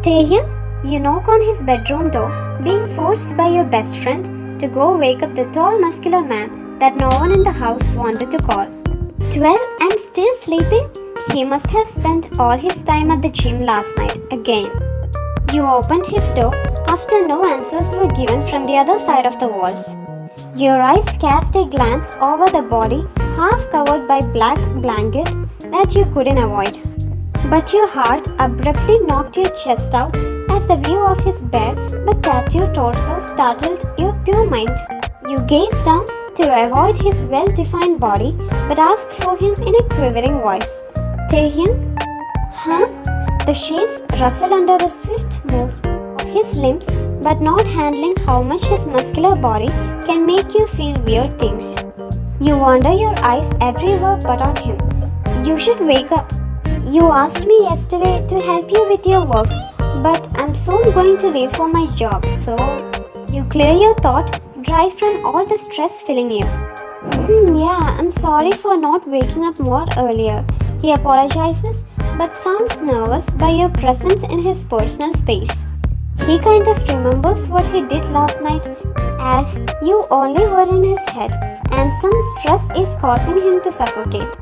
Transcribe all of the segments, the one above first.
Taehyung, you knock on his bedroom door, being forced by your best friend to go wake up the tall muscular man that no one in the house wanted to call. 12 and still sleeping? He must have spent all his time at the gym last night again. You opened his door after no answers were given from the other side of the walls. Your eyes cast a glance over the body half covered by black blanket that you couldn't avoid. But your heart abruptly knocked your chest out as the view of his bare but tattooed torso startled your pure mind. You gazed down to avoid his well-defined body but asked for him in a quivering voice. Taehyung? Huh? The sheets rustled under the swift move of his limbs but not handling how much his muscular body can make you feel weird things. You wander your eyes everywhere but on him. You should wake up. You asked me yesterday to help you with your work, but I'm soon going to leave for my job, so you clear your thought dry from all the stress filling you. Yeah, I'm sorry for not waking up more earlier. He apologizes, but sounds nervous by your presence in his personal space. He kind of remembers what he did last night, as you only were in his head, and some stress is causing him to suffocate.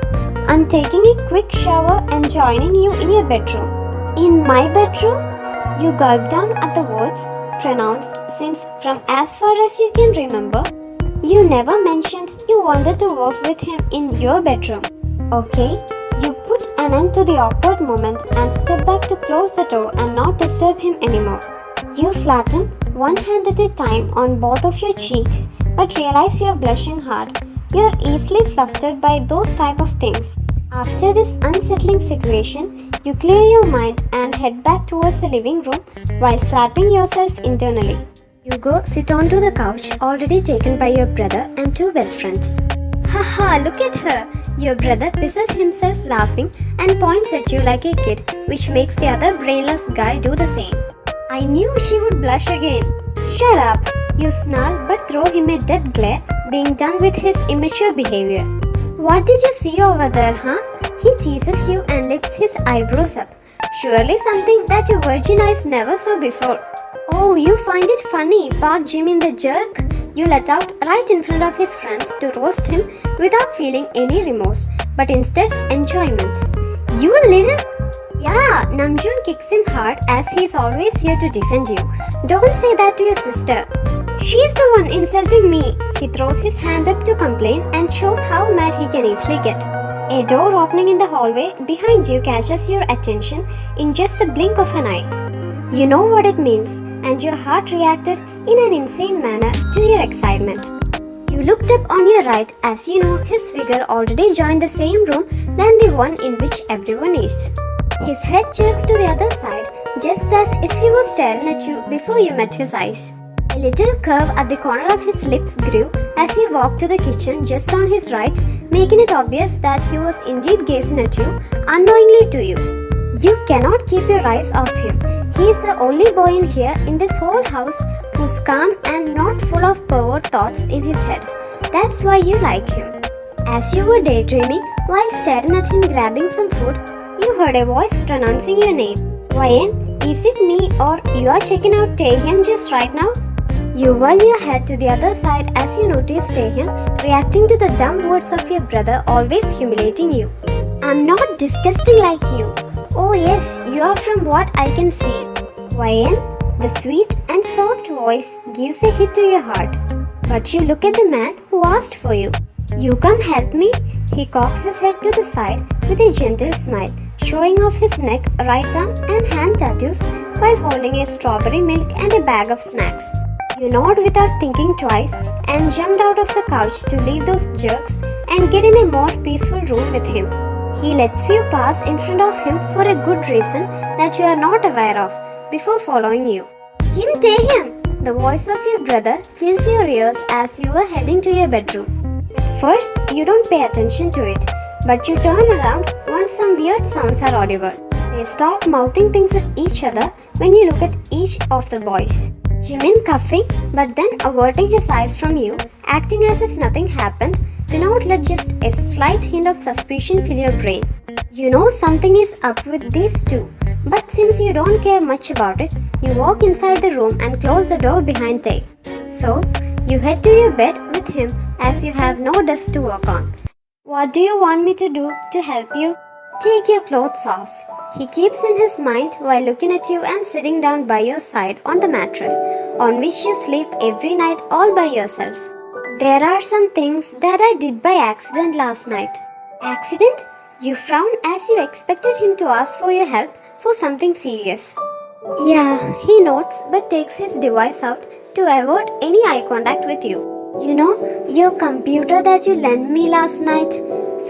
I'm taking a quick shower and joining you in your bedroom. In my bedroom? You gulped down at the words pronounced since from as far as you can remember, you never mentioned you wanted to work with him in your bedroom. Okay, you put an end to the awkward moment and step back to close the door and not disturb him anymore. You flatten one hand at a time on both of your cheeks but realize you're blushing hard. You're easily flustered by those type of things. After this unsettling situation, you clear your mind and head back towards the living room while slapping yourself internally. You go sit onto the couch already taken by your brother and two best friends. Haha, look at her! Your brother pisses himself laughing and points at you like a kid, which makes the other brainless guy do the same. I knew she would blush again. Shut up! You snarl but throw him a death glare, being done with his immature behavior. What did you see over there, huh? He teases you and lifts his eyebrows up. Surely something that your virgin eyes never saw before. Oh, you find it funny, barked Jim in the jerk. You let out right in front of his friends to roast him without feeling any remorse, but instead enjoyment. You little... Yeah, Namjoon kicks him hard as he's always here to defend you. Don't say that to your sister. She's the one insulting me. He throws his hand up to complain and shows how mad he can easily get. A door opening in the hallway behind you catches your attention in just the blink of an eye. You know what it means, and your heart reacted in an insane manner to your excitement. You looked up on your right as you know his figure already joined the same room than the one in which everyone is. His head jerks to the other side just as if he was staring at you before you met his eyes. A little curve at the corner of his lips grew as he walked to the kitchen just on his right, making it obvious that he was indeed gazing at you, unknowingly to you. You cannot keep your eyes off him. He is the only boy in here in this whole house who's calm and not full of pervert thoughts in his head. That's why you like him. As you were daydreaming while staring at him grabbing some food, you heard a voice pronouncing your name. Wayan, is it me or you are checking out Taehyung just right now? You whirl your head to the other side as you notice Taehyung reacting to the dumb words of your brother, always humiliating you. I'm not disgusting like you. Oh yes, you are from what I can see. Wayan, the sweet and soft voice gives a hit to your heart. But you look at the man who asked for you. You come help me? He cocks his head to the side with a gentle smile, showing off his neck, right arm and hand tattoos while holding a strawberry milk and a bag of snacks. You nod without thinking twice and jumped out of the couch to leave those jerks and get in a more peaceful room with him. He lets you pass in front of him for a good reason that you are not aware of before following you. Him Taehyung! The voice of your brother fills your ears as you are heading to your bedroom. At first, you don't pay attention to it, but you turn around once some weird sounds are audible. They stop mouthing things at each other when you look at each of the boys. Jimin coughing but then averting his eyes from you, acting as if nothing happened. Do not let just a slight hint of suspicion fill your brain. You know something is up with these two, but since you don't care much about it, you walk inside the room and close the door behind Tae. So, you head to your bed with him as you have no desk to work on. What do you want me to do to help you? Take your clothes off. He keeps in his mind while looking at you and sitting down by your side on the mattress on which you sleep every night all by yourself. There are some things that I did by accident last night. Accident? You frown as you expected him to ask for your help for something serious. Yeah, he nods but takes his device out to avoid any eye contact with you. You know, your computer that you lent me last night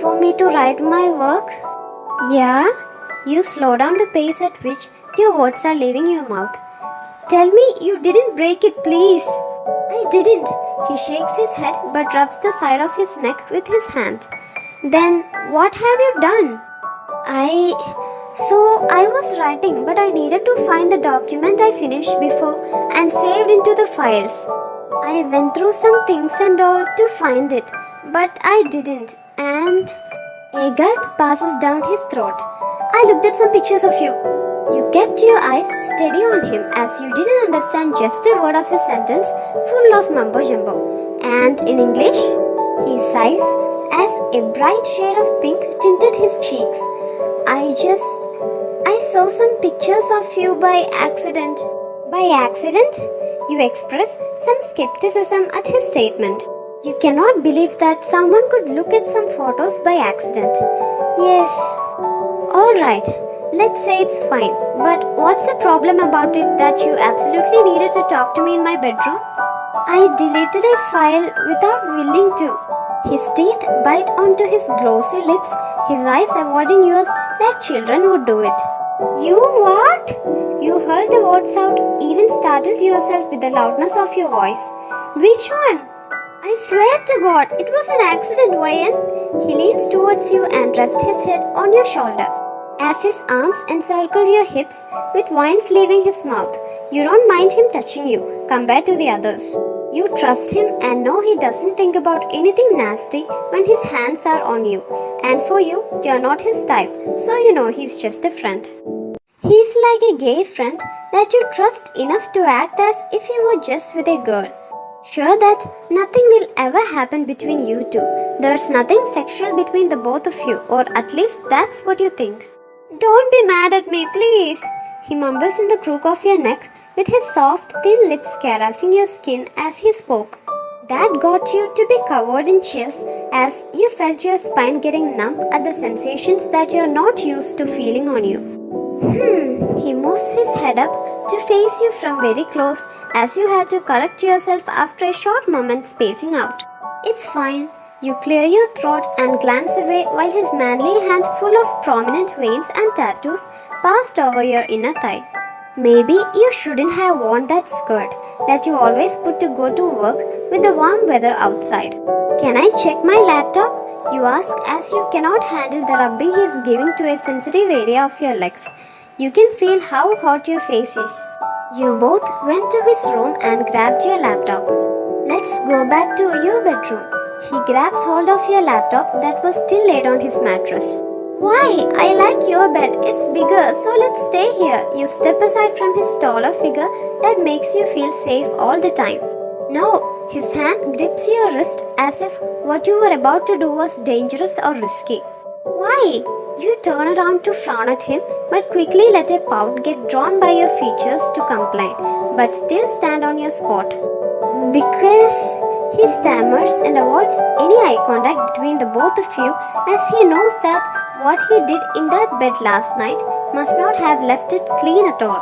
for me to write my work? Yeah? You slow down the pace at which your words are leaving your mouth. Tell me you didn't break it, please. I didn't. He shakes his head but rubs the side of his neck with his hand. Then, what have you done? I was writing, but I needed to find the document I finished before and saved into the files. I went through some things and all to find it, but I didn't, and a gulp passes down his throat. I looked at some pictures of you. You kept your eyes steady on him as you didn't understand just a word of his sentence full of mumbo-jumbo. And in English, he sighs as a bright shade of pink tinted his cheeks. I saw some pictures of you by accident. By accident? You express some skepticism at his statement. You cannot believe that someone could look at some photos by accident. Yes. Alright, let's say it's fine. But what's the problem about it that you absolutely needed to talk to me in my bedroom? I deleted a file without willing to. His teeth bite onto his glossy lips, his eyes avoiding yours like children would do it. You what? You hurled the words out, even startled yourself with the loudness of your voice. Which one? I swear to God, it was an accident, Wayan. He leans towards you and rests his head on your shoulder. As his arms encircle your hips with vines leaving his mouth, you don't mind him touching you compared to the others. You trust him and know he doesn't think about anything nasty when his hands are on you. And for you, you're not his type, so you know he's just a friend. He's like a gay friend that you trust enough to act as if you were just with a girl. Sure that nothing will ever happen between you two. There's nothing sexual between the both of you, or at least that's what you think. Don't be mad at me, please. He mumbles in the crook of your neck with his soft, thin lips caressing your skin as he spoke. That got you to be covered in chills as you felt your spine getting numb at the sensations that you're not used to feeling on you. He moves his head up to face you from very close as you had to collect yourself after a short moment spacing out. It's fine. You clear your throat and glance away while his manly hand full of prominent veins and tattoos passed over your inner thigh. Maybe you shouldn't have worn that skirt that you always put to go to work with the warm weather outside. Can I check my laptop? You ask as you cannot handle the rubbing he's giving to a sensitive area of your legs. You can feel how hot your face is. You both went to his room and grabbed your laptop. Let's go back to your bedroom. He grabs hold of your laptop that was still laid on his mattress. Why? I like your bed. It's bigger, so let's stay here. You step aside from his taller figure that makes you feel safe all the time. No, his hand grips your wrist as if what you were about to do was dangerous or risky. Why? You turn around to frown at him, but quickly let a pout get drawn by your features to complain, but still stand on your spot. Because he stammers and avoids any eye contact between the both of you as he knows that what he did in that bed last night must not have left it clean at all.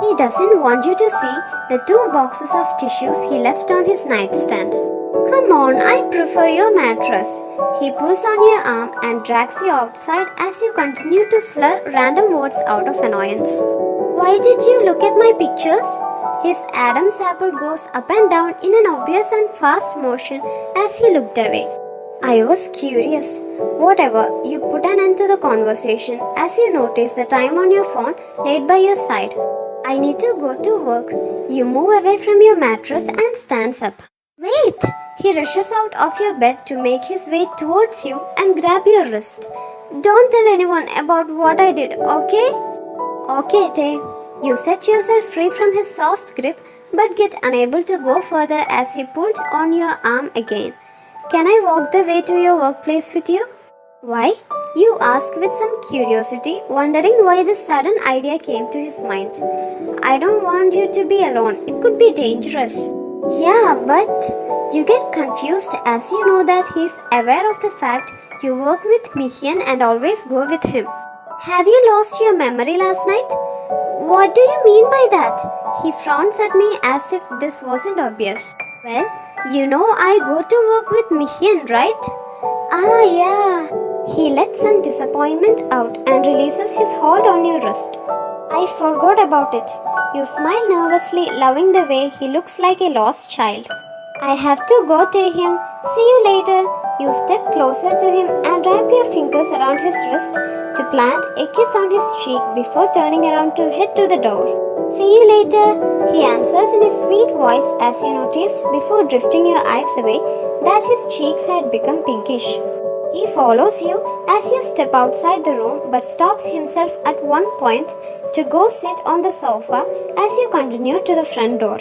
He doesn't want you to see the 2 boxes of tissues he left on his nightstand. Come on, I prefer your mattress. He pulls on your arm and drags you outside as you continue to slur random words out of annoyance. Why did you look at my pictures? His Adam's apple goes up and down in an obvious and fast motion as he looked away. I was curious. Whatever, you put an end to the conversation as you notice the time on your phone laid by your side. I need to go to work. You move away from your mattress and stands up. Wait! He rushes out of your bed to make his way towards you and grab your wrist. Don't tell anyone about what I did, okay? Okay, Tay. You set yourself free from his soft grip but get unable to go further as he pulled on your arm again. Can I walk the way to your workplace with you? Why? You ask with some curiosity, wondering why this sudden idea came to his mind. I don't want you to be alone. It could be dangerous. Yeah, but you get confused as you know that he's aware of the fact you work with Mihyun and always go with him. Have you lost your memory last night? What do you mean by that? He frowns at me as if this wasn't obvious. Well, you know I go to work with Mihyun, right? Ah, yeah. He lets some disappointment out and releases his hold on your wrist. I forgot about it. You smile nervously, loving the way he looks like a lost child. I have to go, Taehyung. See you later. You step closer to him and wrap your fingers around his wrist to plant a kiss on his cheek before turning around to head to the door. See you later, he answers in a sweet voice as you noticed before drifting your eyes away that his cheeks had become pinkish. He follows you as you step outside the room but stops himself at one point to go sit on the sofa as you continue to the front door.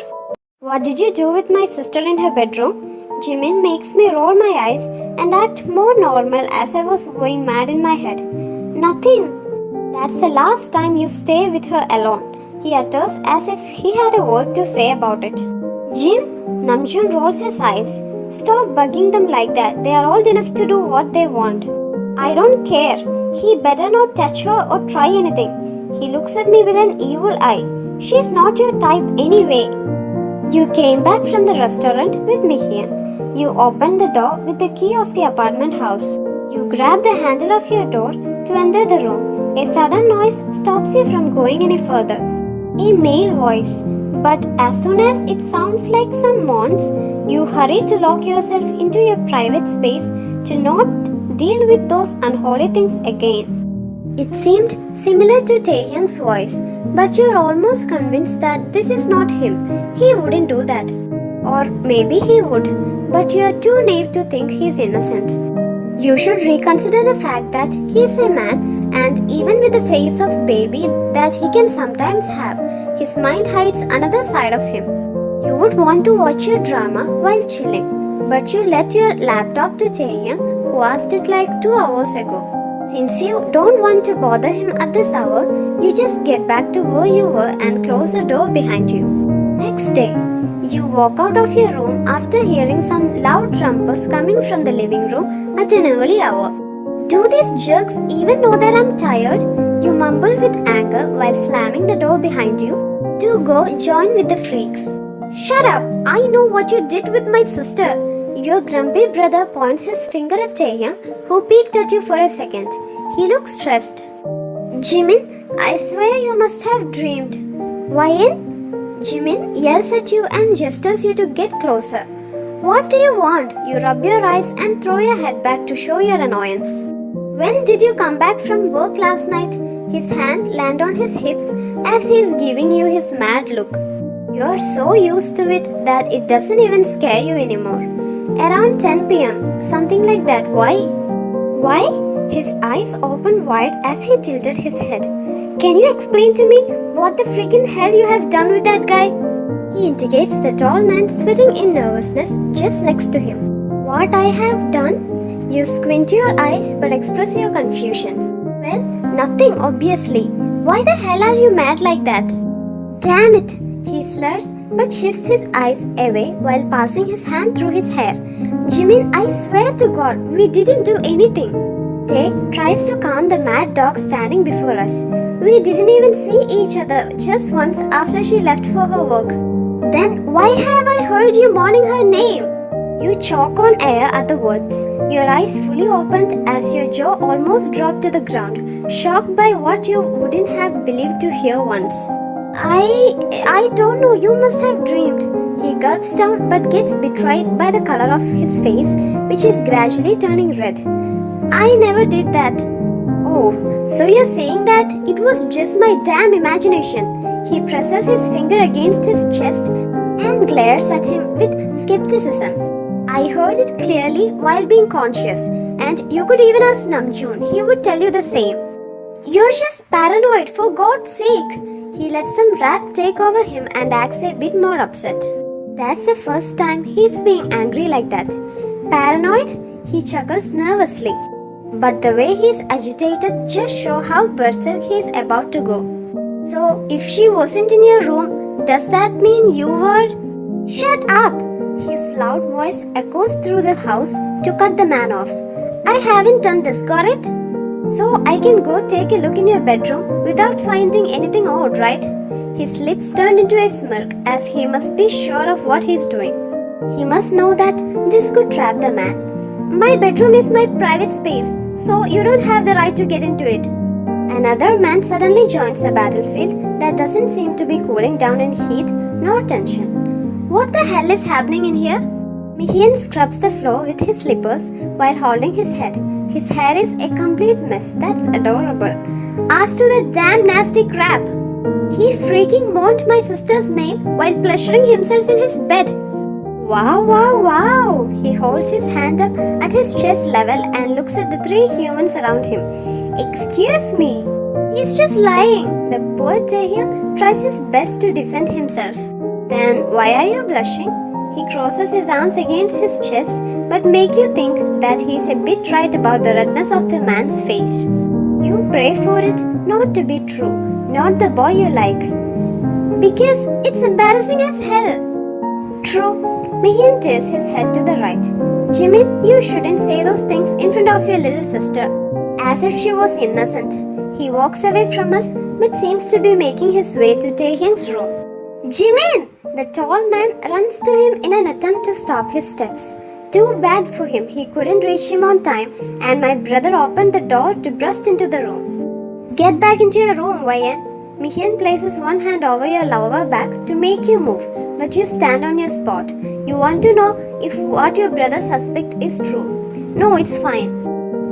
What did you do with my sister in her bedroom? Jimin makes me roll my eyes and act more normal as I was going mad in my head. Nothing. That's the last time you stay with her alone, he utters as if he had a word to say about it. Jim, Namjoon rolls his eyes. Stop bugging them like that. They are old enough to do what they want. I don't care. He better not touch her or try anything. He looks at me with an evil eye. She's not your type anyway. You came back from the restaurant with Mihyun. You opened the door with the key of the apartment house. You grab the handle of your door to enter the room. A sudden noise stops you from going any further. A male voice. But as soon as it sounds like some moans, you hurry to lock yourself into your private space to not deal with those unholy things again. It seemed similar to Taehyung's voice, but you're almost convinced that this is not him. He wouldn't do that. Or maybe he would, but you're too naive to think he's innocent. You should reconsider the fact that he's a man, and even with the face of baby that he can sometimes have, his mind hides another side of him. You would want to watch your drama while chilling, but you let your laptop to Taehyung, who asked it like 2 hours ago. Since you don't want to bother him at this hour, you just get back to where you were and close the door behind you. Next day, you walk out of your room after hearing some loud rumpus coming from the living room at an early hour. Do these jerks even know that I'm tired? You mumble with anger while slamming the door behind you. Do go join with the freaks. Shut up! I know what you did with my sister. Your grumpy brother points his finger at Taehyung, who peeked at you for a second. He looks stressed. Jimin, I swear you must have dreamed. Why in? Jimin yells at you and gestures you to get closer. What do you want? You rub your eyes and throw your head back to show your annoyance. When did you come back from work last night? His hand lands on his hips as he is giving you his mad look. You are so used to it that it doesn't even scare you anymore. Around 10 p.m., something like that. Why? Why? His eyes opened wide as he tilted his head. Can you explain to me what the freaking hell you have done with that guy? He indicates the tall man sweating in nervousness just next to him. What I have done? You squint your eyes but express your confusion. Well, nothing obviously. Why the hell are you mad like that? Damn it! He slurs but shifts his eyes away while passing his hand through his hair. Jimin, I swear to God, we didn't do anything. Tae tries to calm the mad dog standing before us. We didn't even see each other just once after she left for her work. Then why have I heard you mourning her name? You choke on air at the words, your eyes fully opened as your jaw almost dropped to the ground, shocked by what you wouldn't have believed to hear once. I don't know, you must have dreamed. He gulps down but gets betrayed by the color of his face, which is gradually turning red. I never did that. Oh, so you're saying that it was just my damn imagination? He presses his finger against his chest and glares at him with skepticism. I heard it clearly while being conscious, and you could even ask Namjoon, he would tell you the same. You're just paranoid, for God's sake. He lets some wrath take over him and acts a bit more upset. That's the first time he's being angry like that. Paranoid? He chuckles nervously. But the way he's agitated just shows how berserk he's about to go. So, if she wasn't in your room, does that mean you were? Shut up! His loud voice echoes through the house to cut the man off. I haven't done this, got it? So I can go take a look in your bedroom without finding anything odd, right? His lips turned into a smirk as he must be sure of what he's doing. He must know that this could trap the man. My bedroom is my private space, so you don't have the right to get into it. Another man suddenly joins the battlefield that doesn't seem to be cooling down in heat nor tension. What the hell is happening in here? Mihyun scrubs the floor with his slippers while holding his head. His hair is a complete mess. That's adorable. As to the damn nasty crap, he freaking moaned my sister's name while pleasuring himself in his bed. Wow, wow, wow! He holds his hand up at his chest level and looks at the three humans around him. Excuse me. He's just lying. The poor Taehyung tries his best to defend himself. Then why are you blushing? He crosses his arms against his chest but make you think that he's a bit right about the redness of the man's face. You pray for it not to be true, not the boy you like. Because it's embarrassing as hell. True. Mihyun tilts his head to the right. Jimin, you shouldn't say those things in front of your little sister. As if she was innocent. He walks away from us but seems to be making his way to Taehyung's room. Jimin! The tall man runs to him in an attempt to stop his steps. Too bad for him, he couldn't reach him on time and my brother opened the door to burst into the room. Get back into your room, Wayan. Mihyun places one hand over your lower back to make you move, but you stand on your spot. You want to know if what your brother suspects is true. No, it's fine.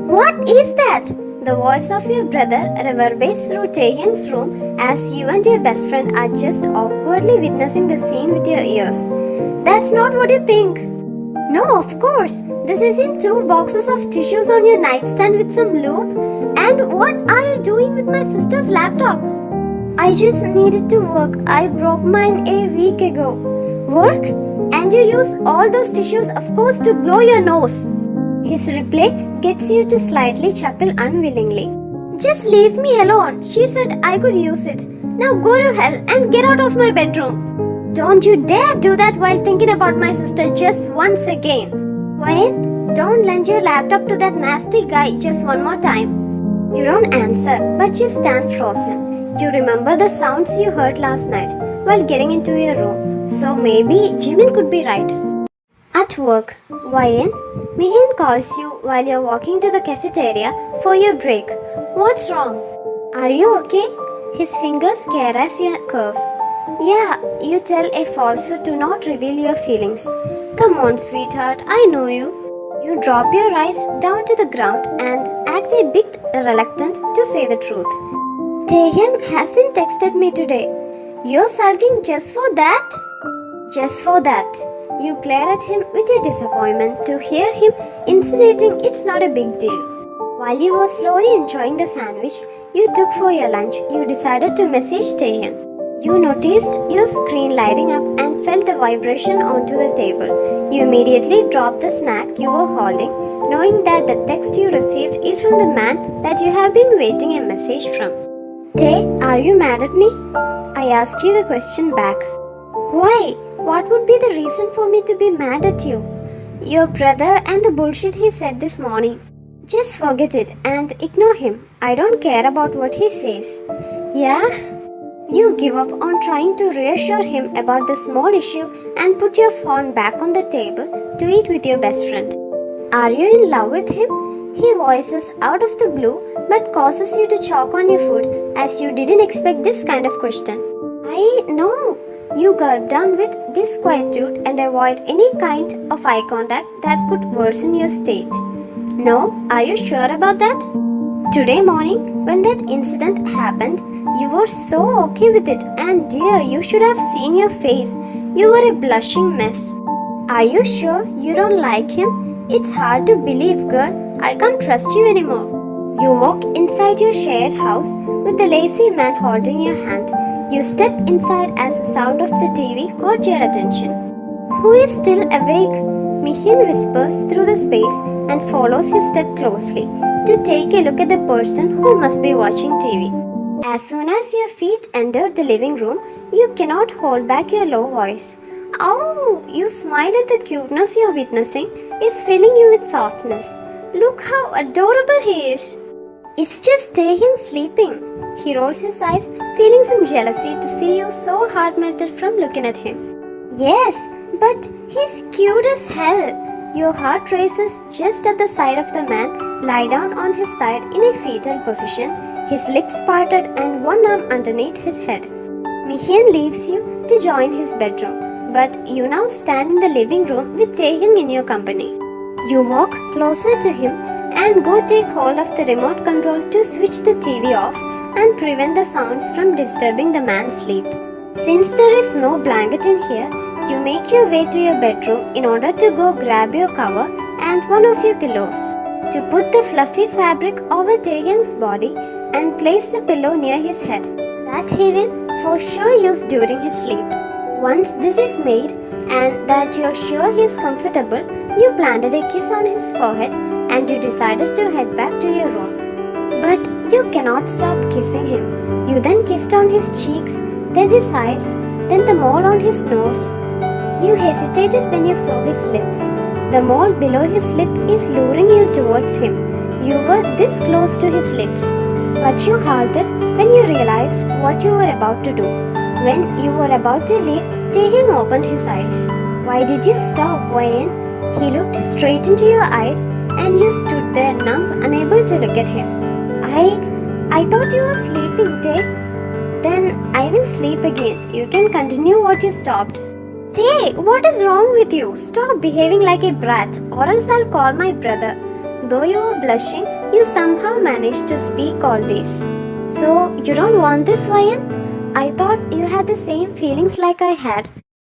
What is that? The voice of your brother reverberates through Taehyung's room as you and your best friend are just awkwardly witnessing the scene with your ears. That's not what you think. No, of course. This isn't 2 boxes of tissues on your nightstand with some lube. And what are you doing with my sister's laptop? I just needed to work. I broke mine a week ago. Work? And you use all those tissues, of course, to blow your nose. His reply gets you to slightly chuckle unwillingly. Just leave me alone. She said I could use it. Now go to hell and get out of my bedroom. Don't you dare do that while thinking about my sister just once again. Wayne, don't lend your laptop to that nasty guy just one more time. You don't answer, but you stand frozen. You remember the sounds you heard last night while getting into your room. So maybe Jimin could be right. At work, Wayan, Mihyun calls you while you're walking to the cafeteria for your break. What's wrong? Are you okay? His fingers caress your curves. Yeah, you tell a falsehood to not reveal your feelings. Come on, sweetheart, I know you. You drop your eyes down to the ground and act a bit reluctant to say the truth. Taehyung hasn't texted me today. You're sulking just for that? Just for that. You glare at him with your disappointment to hear him insinuating it's not a big deal. While you were slowly enjoying the sandwich you took for your lunch, you decided to message Taehyung. You noticed your screen lighting up and felt the vibration onto the table. You immediately dropped the snack you were holding, knowing that the text you received is from the man that you have been waiting a message from. Tae, are you mad at me? I ask you the question back. Why? What would be the reason for me to be mad at you? Your brother and the bullshit he said this morning. Just forget it and ignore him. I don't care about what he says. Yeah? You give up on trying to reassure him about the small issue and put your phone back on the table to eat with your best friend. Are you in love with him? He voices out of the blue but causes you to choke on your food as you didn't expect this kind of question. I know. You gulp down with disquietude and avoid any kind of eye contact that could worsen your state. No, are you sure about that? Today morning, when that incident happened, you were so okay with it, and dear, you should have seen your face. You were a blushing mess. Are you sure you don't like him? It's hard to believe, girl. I can't trust you anymore. You walk inside your shared house with the lazy man holding your hand. You step inside as the sound of the TV caught your attention. Who is still awake? Mihin whispers through the space and follows his step closely to take a look at the person who must be watching TV. As soon as your feet enter the living room, you cannot hold back your low voice. Oh, you smile at the cuteness you're witnessing is filling you with softness. Look how adorable he is. It's just Taehyung sleeping. He rolls his eyes, feeling some jealousy to see you so heart-melted from looking at him. Yes, but he's cute as hell. Your heart races just at the sight of the man lie down on his side in a fetal position, his lips parted and one arm underneath his head. Mihin leaves you to join his bedroom, but you now stand in the living room with Taehyung in your company. You walk closer to him and go take hold of the remote control to switch the TV off and prevent the sounds from disturbing the man's sleep. Since there is no blanket in here, you make your way to your bedroom in order to go grab your cover and one of your pillows, to put the fluffy fabric over Taehyung's body and place the pillow near his head, that he will for sure use during his sleep. Once this is made and that you're sure he's comfortable, you planted a kiss on his forehead and you decided to head back to your room. But you cannot stop kissing him. You then kissed on his cheeks, then his eyes, then the mole on his nose. You hesitated when you saw his lips. The mole below his lip is luring you towards him. You were this close to his lips. But you halted when you realized what you were about to do. When you were about to leave, Taehyung opened his eyes. Why did you stop, Wayan? He looked straight into your eyes and you stood there numb, unable to look at him. I thought you were sleeping, Tae. Then I will sleep again. You can continue what you stopped. Tae, what is wrong with you? Stop behaving like a brat or else I'll call my brother. Though you were blushing, you somehow managed to speak all this. So, you don't want this, Wayan? I thought you had the same feelings like I had.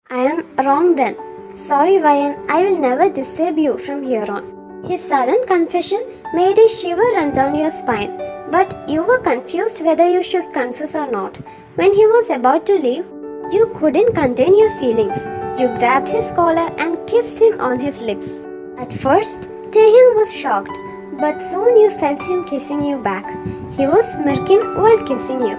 I am wrong then. Sorry, Wayan, I will never disturb you from here on. His sudden confession made a shiver run down your spine, but you were confused whether you should confess or not. When he was about to leave, you couldn't contain your feelings. You grabbed his collar and kissed him on his lips. At first, Taehyung was shocked, but soon you felt him kissing you back. He was smirking while kissing you.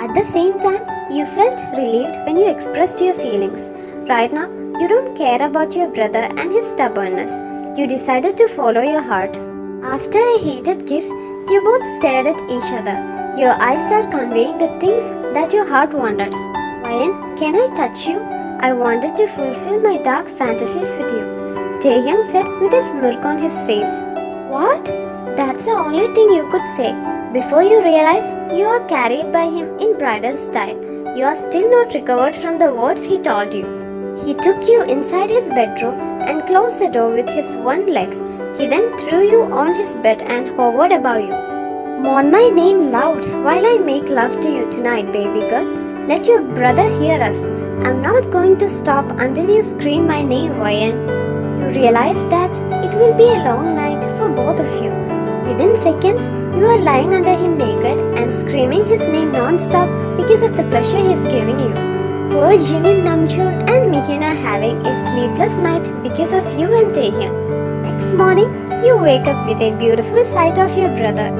At the same time, you felt relieved when you expressed your feelings. Right now, you don't care about your brother and his stubbornness. You decided to follow your heart. After a heated kiss, you both stared at each other. Your eyes are conveying the things that your heart wanted. Wayan, can I touch you? I wanted to fulfill my dark fantasies with you, Taehyung said with a smirk on his face. What? That's the only thing you could say. Before you realize you are carried by him in bridal style. You are still not recovered from the words he told you. He took you inside his bedroom and closed the door with his one leg. He then threw you on his bed and hovered above you. Mourn my name loud while I make love to you tonight, baby girl. Let your brother hear us. I'm not going to stop until you scream my name, Wayan. You realize that it will be a long night for both of you. Within seconds, you are lying under him naked and screaming his name non-stop because of the pleasure he's giving you. Poor Jimin, Namjoon and Mihin are having a sleepless night because of you and Taehyung. Next morning, you wake up with a beautiful sight of your brother.